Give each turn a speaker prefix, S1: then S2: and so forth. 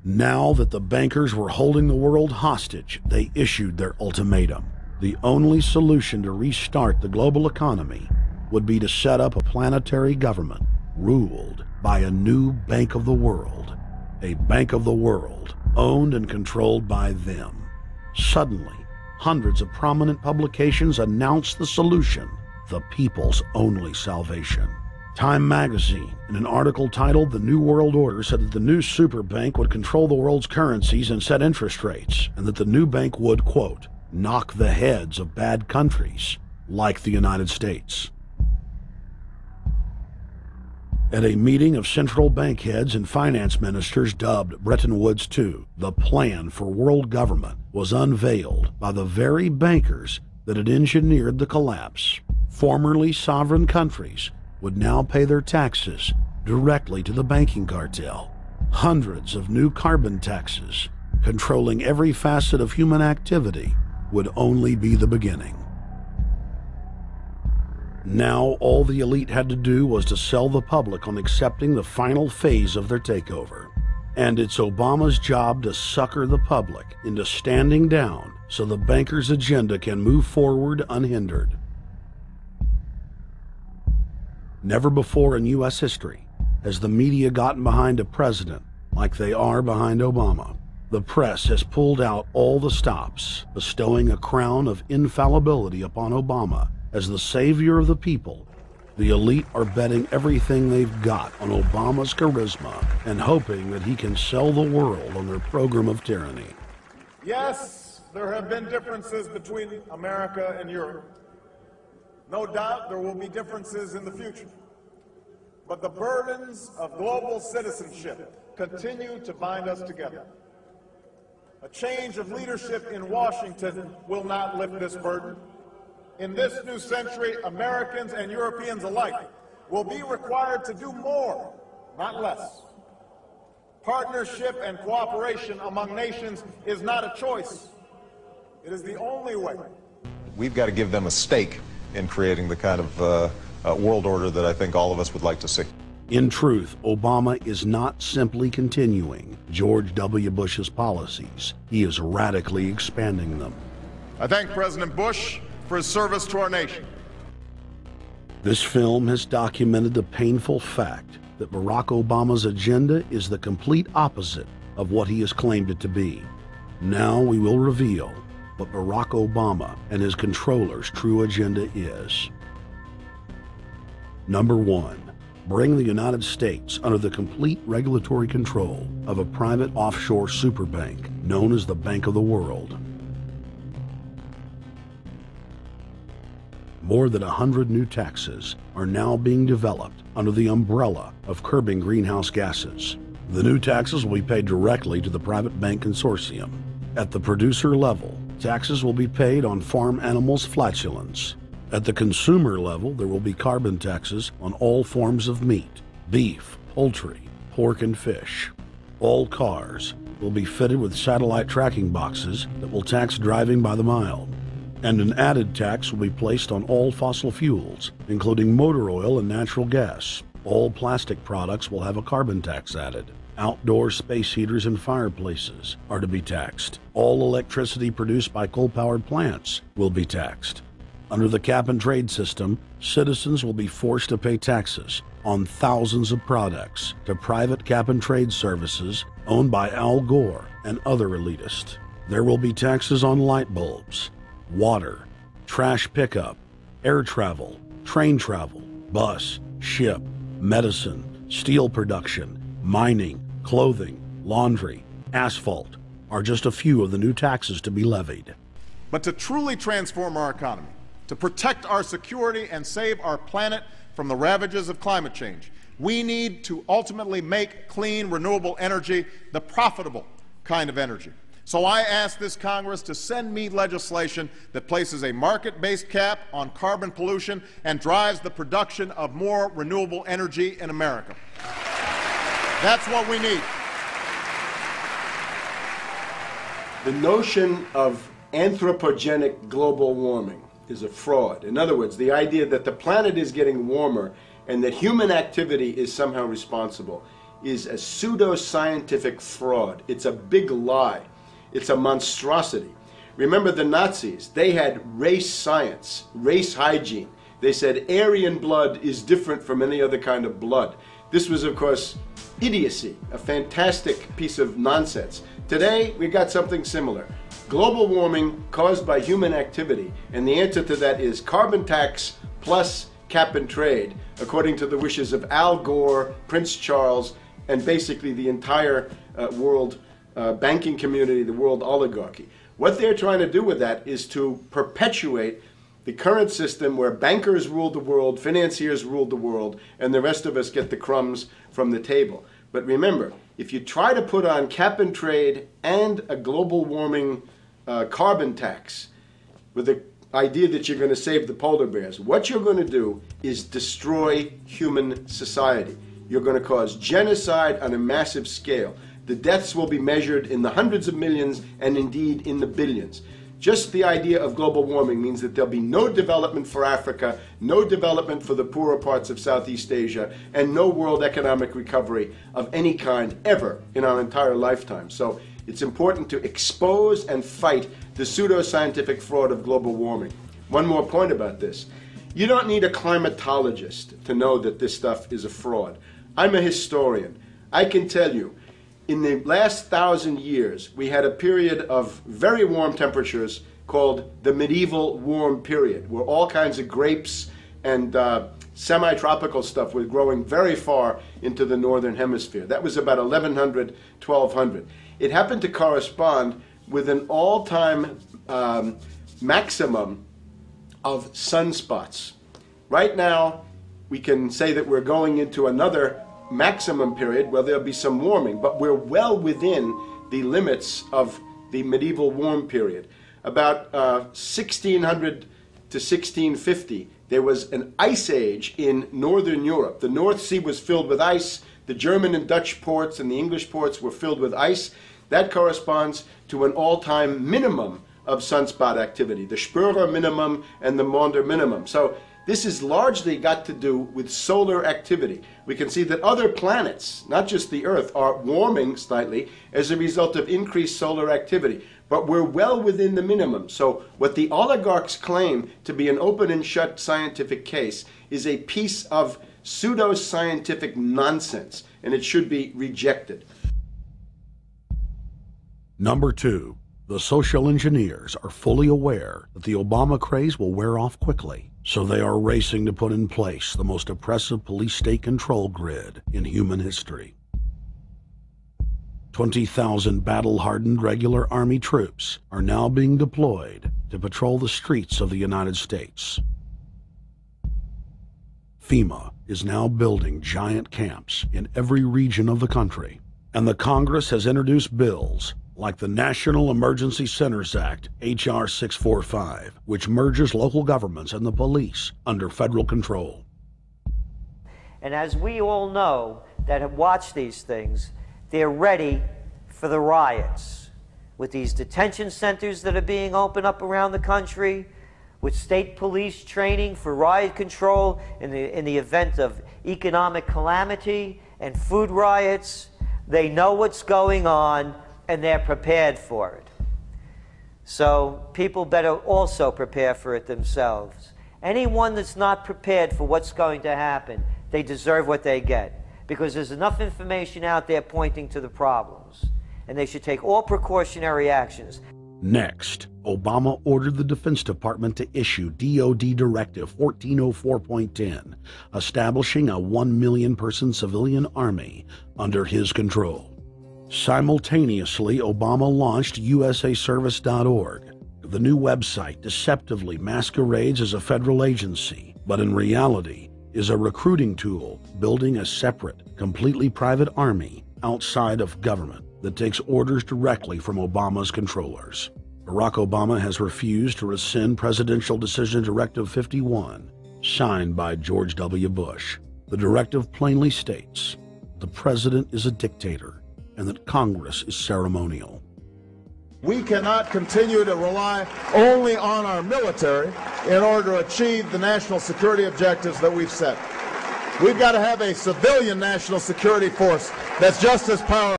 S1: Now that the bankers were holding the world hostage, they issued their ultimatum. The only solution to restart the global economy would be to set up a planetary government ruled by a new Bank of the World, a Bank of the World owned and controlled by them. Suddenly, hundreds of prominent publications announced the solution, the people's only salvation. Time magazine, in an article titled "The New World Order," said that the new super bank would control the world's currencies and set interest rates, and that the new bank would, quote, knock the heads of bad countries like the United States. At a meeting of central bank heads and finance ministers dubbed Bretton Woods II, the plan for world government was unveiled by the very bankers that had engineered the collapse. Formerly sovereign countries would now pay their taxes directly to the banking cartel. Hundreds of new carbon taxes, controlling every facet of human activity, would only be the beginning. Now all the elite had to do was to sell the public on accepting the final phase of their takeover. And it's Obama's job to sucker the public into standing down so the bankers' agenda can move forward unhindered. Never before in U.S. history has the media gotten behind a president like they are behind Obama. The press has pulled out all the stops, bestowing a crown of infallibility upon Obama as the savior of the people. The elite are betting everything they've got on Obama's charisma and hoping that he can sell the world on their program of tyranny.
S2: Yes, there have been differences between America and Europe. No doubt there will be differences in the future. But the burdens of global citizenship continue to bind us together. A change of leadership in Washington will not lift this burden. In this new century, Americans and Europeans alike will be required to do more, not less. Partnership and cooperation among nations is not a choice. It is the only way.
S3: We've got to give them a stake in creating the kind of world order that I think all of us would like to see.
S1: In truth, Obama is not simply continuing George W. Bush's policies. He is radically expanding them.
S2: I thank President Bush for his service to our nation.
S1: This film has documented the painful fact that Barack Obama's agenda is the complete opposite of what he has claimed it to be. Now we will reveal what Barack Obama and his controllers' true agenda is. Number 1. Bring the United States under the complete regulatory control of a private offshore superbank known as the Bank of the World. More than 100 new taxes are now being developed under the umbrella of curbing greenhouse gases. The new taxes will be paid directly to the private bank consortium. At the producer level, taxes will be paid on farm animals' flatulence. At the consumer level, there will be carbon taxes on all forms of meat, beef, poultry, pork, and fish. All cars will be fitted with satellite tracking boxes that will tax driving by the mile. And an added tax will be placed on all fossil fuels, including motor oil and natural gas. All plastic products will have a carbon tax added. Outdoor space heaters and fireplaces are to be taxed. All electricity produced by coal-powered plants will be taxed. Under the cap-and-trade system, citizens will be forced to pay taxes on thousands of products to private cap-and-trade services owned by Al Gore and other elitists. There will be taxes on light bulbs, water, trash pickup, air travel, train travel, bus, ship, medicine, steel production, mining, clothing, laundry, asphalt are just a few of the new taxes to be levied.
S2: But to truly transform our economy, to protect our security and save our planet from the ravages of climate change, we need to ultimately make clean, renewable energy the profitable kind of energy. So I ask this Congress to send me legislation that places a market-based cap on carbon pollution and drives the production of more renewable energy in America. That's what we need.
S4: The notion of anthropogenic global warming is a fraud. In other words, the idea that the planet is getting warmer and that human activity is somehow responsible is a pseudo-scientific fraud. It's a big lie. It's a monstrosity. Remember the Nazis, they had race science, race hygiene. They said Aryan blood is different from any other kind of blood. This was, of course, idiocy, a fantastic piece of nonsense. Today, we got something similar. Global warming caused by human activity, and the answer to that is carbon tax plus cap and trade, according to the wishes of Al Gore, Prince Charles, and basically the entire world banking community, the world oligarchy. What they're trying to do with that is to perpetuate the current system where bankers rule the world, financiers rule the world, and the rest of us get the crumbs from the table. But remember, if you try to put on cap and trade and a global warming carbon tax with the idea that you're going to save the polar bears, what you're going to do is destroy human society. You're going to cause genocide on a massive scale. The deaths will be measured in the hundreds of millions and indeed in the billions. Just the idea of global warming means that there'll be no development for Africa, no development for the poorer parts of Southeast Asia, and no world economic recovery of any kind ever in our entire lifetime. So it's important to expose and fight the pseudo-scientific fraud of global warming. One more point about this. You don't need a climatologist to know that this stuff is a fraud. I'm a historian. I can tell you, in the last 1,000 years, we had a period of very warm temperatures called the medieval warm period, where all kinds of grapes and semi-tropical stuff was growing very far into the northern hemisphere. That was about 1100, 1200. It happened to correspond with an all-time maximum of sunspots. Right now, we can say that we're going into another maximum period where there'll be some warming, but we're well within the limits of the medieval warm period. About 1600 to 1650, there was an ice age in northern Europe. The North Sea was filled with ice. The German and Dutch ports and the English ports were filled with ice. That corresponds to an all-time minimum of sunspot activity, the Spörer minimum and the Maunder minimum. So this has largely got to do with solar activity. We can see that other planets, not just the Earth, are warming slightly as a result of increased solar activity. But we're well within the minimum. So what the oligarchs claim to be an open and shut scientific case is a piece of pseudo-scientific nonsense, and it should be rejected.
S1: Number 2. The social engineers are fully aware that the Obama craze will wear off quickly, so they are racing to put in place the most oppressive police state control grid in human history. 20,000 battle-hardened regular Army troops are now being deployed to patrol the streets of the United States. FEMA is now building giant camps in every region of the country, and the Congress has introduced bills like the National Emergency Centers Act, H.R. 645, which merges local governments and the police under federal control.
S5: And as we all know that have watched these things, they're ready for the riots. With these detention centers that are being opened up around the country, with state police training for riot control in the event of economic calamity and food riots, they know what's going on and they're prepared for it. So people better also prepare for it themselves. Anyone that's not prepared for what's going to happen, they deserve what they get, because there's enough information out there pointing to the problems, and they should take all precautionary actions.
S1: Next, Obama ordered the Defense Department to issue DoD Directive 1404.10, establishing a 1 million person civilian army under his control. Simultaneously, Obama launched USAService.org. The new website deceptively masquerades as a federal agency, but in reality is a recruiting tool building a separate, completely private army outside of government that takes orders directly from Obama's controllers. Barack Obama has refused to rescind Presidential Decision Directive 51, signed by George W. Bush. The directive plainly states the president is a dictator and that Congress is ceremonial.
S2: We cannot continue to rely only on our military in order to achieve the national security objectives that we've set. We've got to have a civilian national security force that's just as powerful.